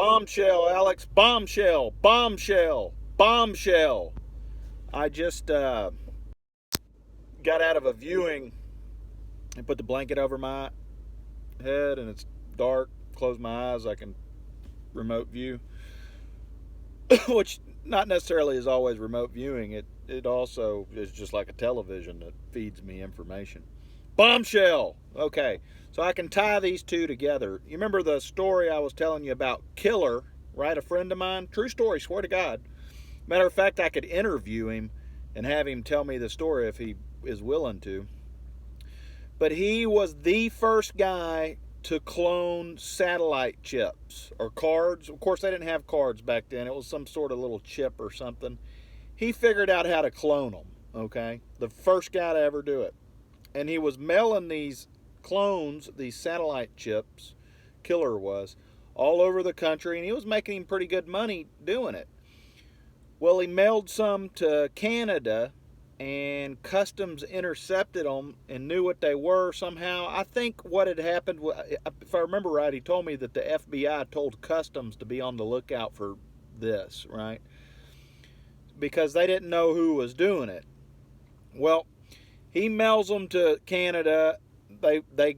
Bombshell, Alex. Bombshell. Bombshell. Bombshell. I just got out of a viewing and put the blanket over my head, and it's dark. Close my eyes. I can remote view, which not necessarily is always remote viewing. It also is just like a television that feeds me information. Bombshell. Okay, so I can tie these two together. You remember the story I was telling you about Killer, right? A friend of mine. True story, swear to God. Matter of fact, I could interview him and have him tell me the story if he is willing to. But he was the first guy to clone satellite chips or cards. Of course, they didn't have cards back then. It was some sort of little chip or something. He figured out how to clone them, okay? The first guy to ever do it. And he was mailing these clones, these satellite chips, Killer was, all over the country, and he was making pretty good money doing it. Well, he mailed some to Canada, and customs intercepted them and knew what they were somehow. I think what had happened, if I remember right, he told me that the FBI told customs to be on the lookout for this, right? Because they didn't know who was doing it. Well, he mails them to Canada. They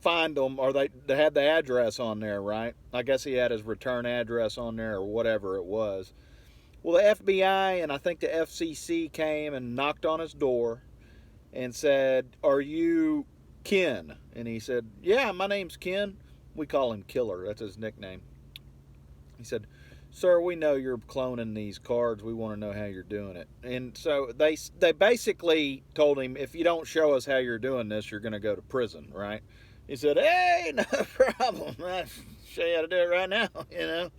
find them, or they had the address on there, right? I guess he had his return address on there or whatever it was. Well, the FBI and I think the FCC came and knocked on his door and said, "Are you Ken?" And he said, "Yeah, my name's Ken." We call him Killer. That's his nickname. He said, "Sir, we know you're cloning these cards. We want to know how you're doing it." And so they basically told him, "If you don't show us how you're doing this, you're going to go to prison," right? He said, "Hey, no problem. I'll show you how to do it right now," you know.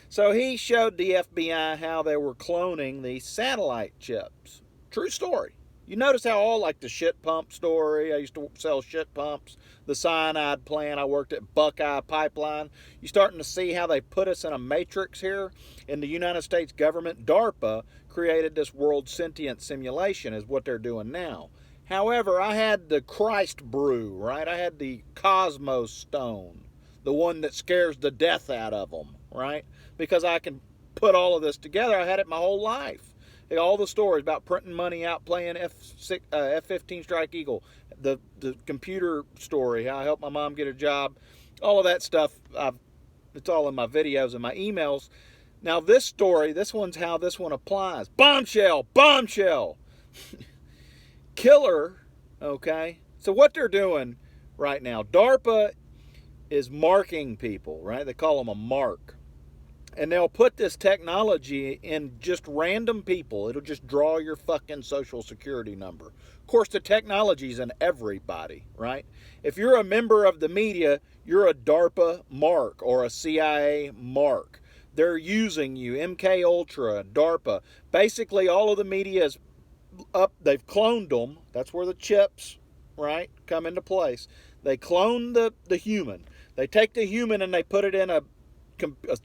So he showed the FBI how they were cloning these satellite chips. True story. You notice how all like the shit pump story, I used to sell shit pumps, the cyanide plant, I worked at Buckeye Pipeline. You're starting to see how they put us in a matrix here. In the United States government, DARPA created this world sentient simulation is what they're doing now. However, I had the Christ brew, right? I had the Cosmos stone, the one that scares the death out of them, right? Because I can put all of this together. I had it my whole life. All the stories about printing money out, playing F-15 Strike Eagle, the computer story, how I helped my mom get a job, all of that stuff, it's all in my videos and my emails. Now this story, this one's how this one applies. Bombshell, bombshell. Killer, okay? So what they're doing right now, DARPA is marking people, right? They call them a mark. And they'll put this technology in just random people. It'll just draw your fucking social security number. Of course, the technology's in everybody, right? If you're a member of the media, you're a DARPA mark or a CIA mark. They're using you, MK Ultra, DARPA. Basically, all of the media is up. They've cloned them. That's where the chips, right, come into place. They clone the human. They take the human and they put it in a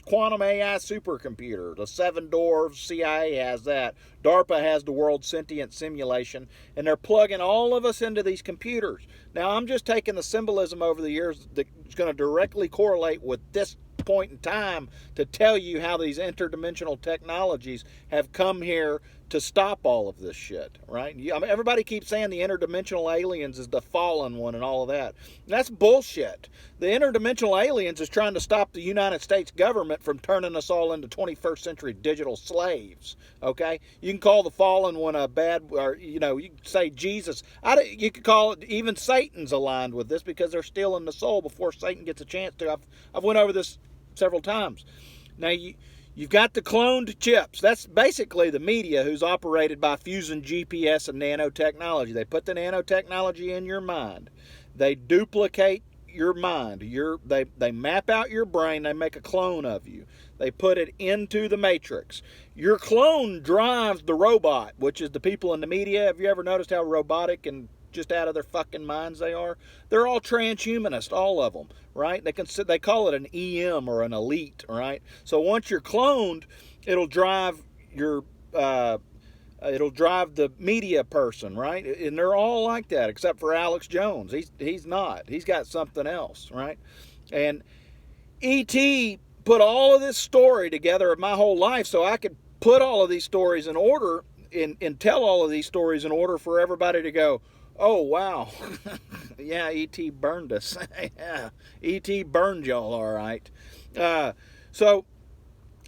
quantum AI supercomputer. The Seven Dwarfs, CIA has that. DARPA has the World Sentient Simulation, and they're plugging all of us into these computers. Now, I'm just taking the symbolism over the years that's going to directly correlate with this point in time to tell you how these interdimensional technologies have come here to stop all of this shit, right? I mean, everybody keeps saying the interdimensional aliens is the fallen one and all of that. That's bullshit. The interdimensional aliens is trying to stop the United States government from turning us all into 21st century digital slaves, okay? You can call the fallen one a bad, or, you know, you can say Jesus. You could call it, even Satan's aligned with this because they're stealing the soul before Satan gets a chance to. I've went over this several times. Now, you've got the cloned chips. That's basically the media who's operated by fusing GPS and nanotechnology. They put the nanotechnology in your mind. They duplicate your mind. They map out your brain. They make a clone of you. They put it into the matrix. Your clone drives the robot, which is the people in the media. Have you ever noticed how robotic and just out of their fucking minds they are? They're all transhumanist, all of them, right? They call it an EM or an elite, right? So once you're cloned, it'll drive your it'll drive the media person, right? And they're all like that, except for Alex Jones. He's not. He's got something else, right? And E.T. put all of this story together of my whole life so I could put all of these stories in order and tell all of these stories in order for everybody to go, oh, wow. Yeah, E.T. burned us. Yeah, E.T. burned y'all, all right. So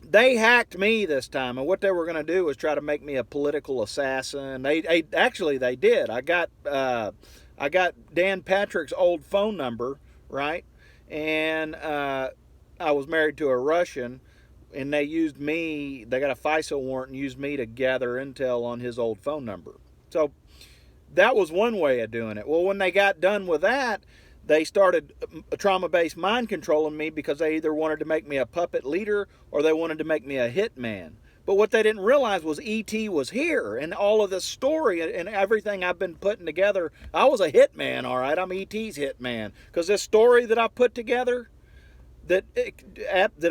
they hacked me this time, and what they were going to do was try to make me a political assassin. Actually they did. I got Dan Patrick's old phone number, right? And I was married to a Russian, and they used me. They got a FISA warrant and used me to gather intel on his old phone number. So that was one way of doing it. Well, when they got done with that, they started trauma-based mind controlling me because they either wanted to make me a puppet leader or they wanted to make me a hitman. But what they didn't realize was E.T. was here, and all of this story and everything I've been putting together, I was a hitman, all right? I'm E.T.'s hitman. Because this story that I put together, that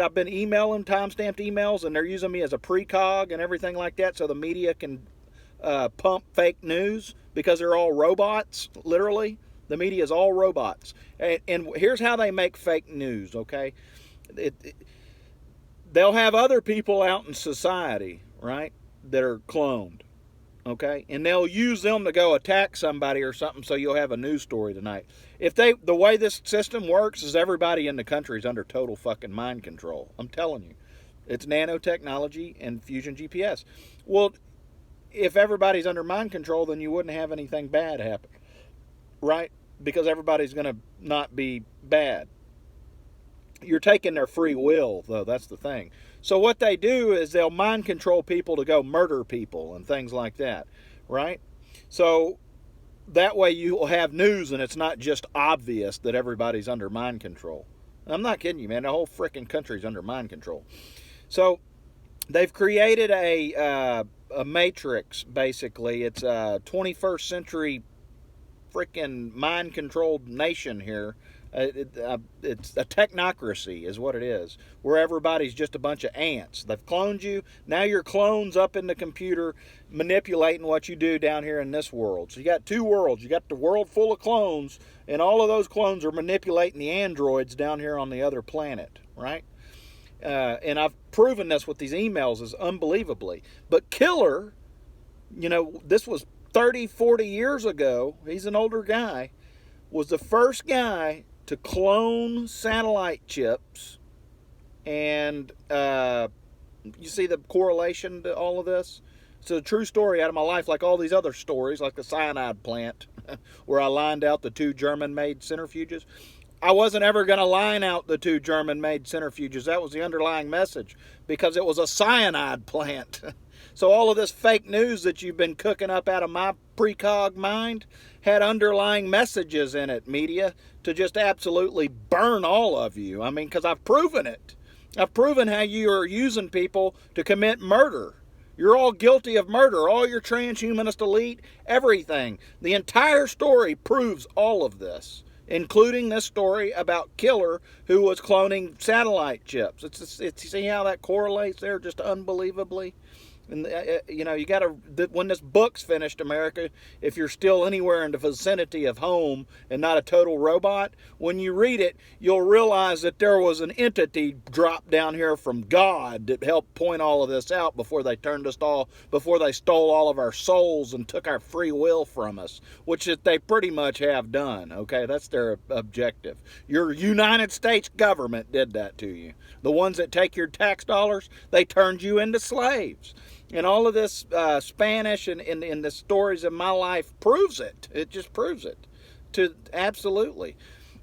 I've been emailing, timestamped emails, and they're using me as a precog and everything like that so the media can pump fake news because they're all robots, literally. The media is all robots. And here's how they make fake news, okay? They'll have other people out in society, right, that are cloned, okay? And they'll use them to go attack somebody or something so you'll have a news story tonight. The way this system works is everybody in the country is under total fucking mind control. I'm telling you. It's Nano-Technology and Fusion GPS. Well, if everybody's under mind control, then you wouldn't have anything bad happen, right? Because everybody's going to not be bad. You're taking their free will, though. That's the thing. So what they do is they'll mind control people to go murder people and things like that, right? So that way you'll have news and it's not just obvious that everybody's under mind control. I'm not kidding you, man. The whole freaking country's under mind control. So they've created a matrix, basically. It's a 21st century freaking mind-controlled nation here. It's a technocracy is what it is, where everybody's just a bunch of ants. They've cloned you. Now your clone's up in the computer manipulating what you do down here in this world. So you got two worlds. You got the world full of clones, and all of those clones are manipulating the androids down here on the other planet, right? And I've proven this with these emails is unbelievably. But Killer, this was 30, 40 years ago. He's an older guy. Was the first guy to clone satellite chips. And you see the correlation to all of this? It's a true story out of my life, like all these other stories, like the cyanide plant, where I lined out the 2 German-made centrifuges. I wasn't ever going to line out the 2 German-made centrifuges. That was the underlying message, because it was a cyanide plant. So all of this fake news that you've been cooking up out of my precog mind had underlying messages in it, media, to just absolutely burn all of you. I mean, because I've proven it. I've proven how you are using people to commit murder. You're all guilty of murder. All your transhumanist elite, everything. The entire story proves all of this, including this story about Killer, who was cloning satellite chips. It's see how that correlates there just unbelievably? And you got to, when this book's finished, America, if you're still anywhere in the vicinity of home and not a total robot, when you read it, you'll realize that there was an entity dropped down here from God that helped point all of this out before they before they stole all of our souls and took our free will from us, which they pretty much have done. Okay, that's their objective. Your United States government did that to you. The ones that take your tax dollars, they turned you into slaves. And all of this Spanish and the stories of my life proves it. It just proves it. Absolutely.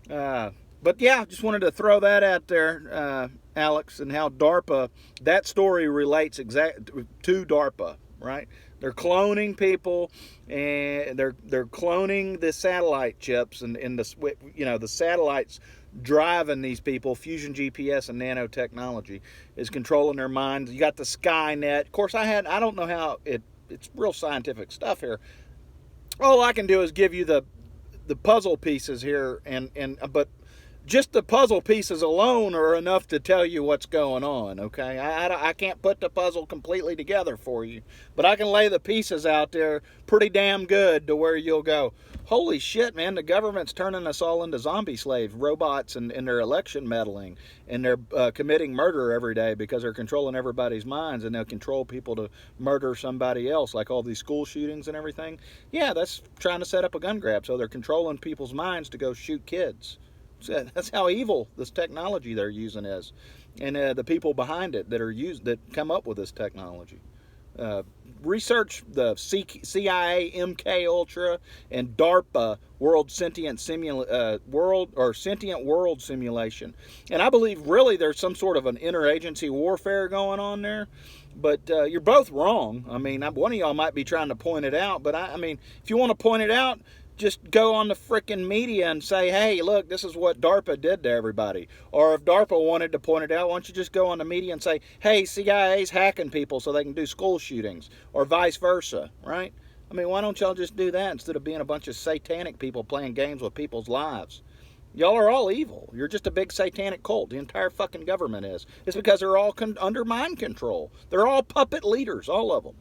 But yeah, just wanted to throw that out there, Alex, and how DARPA, that story relates to DARPA, right? They're cloning people, and they're cloning the satellite chips, and the satellites driving these people. Fusion GPS and Nano-Technology is controlling their minds. You got the Skynet. Of course, I don't know how it's real scientific stuff here. All I can do is give you the puzzle pieces here, but just the puzzle pieces alone are enough to tell you what's going on, okay? I can't put the puzzle completely together for you, but I can lay the pieces out there pretty damn good to where you'll go, holy shit, man, the government's turning us all into zombie slaves, robots, and their election meddling, and they're committing murder every day because they're controlling everybody's minds, and they'll control people to murder somebody else, like all these school shootings and everything. Yeah, that's trying to set up a gun grab, so they're controlling people's minds to go shoot kids. That's how evil this technology they're using is, and the people behind it that come up with this technology. Research the CIA MK Ultra and DARPA Sentient World Simulation, and I believe really there's some sort of an interagency warfare going on there. But you're both wrong. I mean, one of y'all might be trying to point it out, but I mean, if you want to point it out, just go on the frickin' media and say, hey, look, this is what DARPA did to everybody. Or if DARPA wanted to point it out, why don't you just go on the media and say, hey, CIA's hacking people so they can do school shootings, or vice versa, right? I mean, why don't y'all just do that instead of being a bunch of satanic people playing games with people's lives? Y'all are all evil. You're just a big satanic cult. The entire fucking government is. It's because they're all under mind control. They're all puppet leaders, all of them.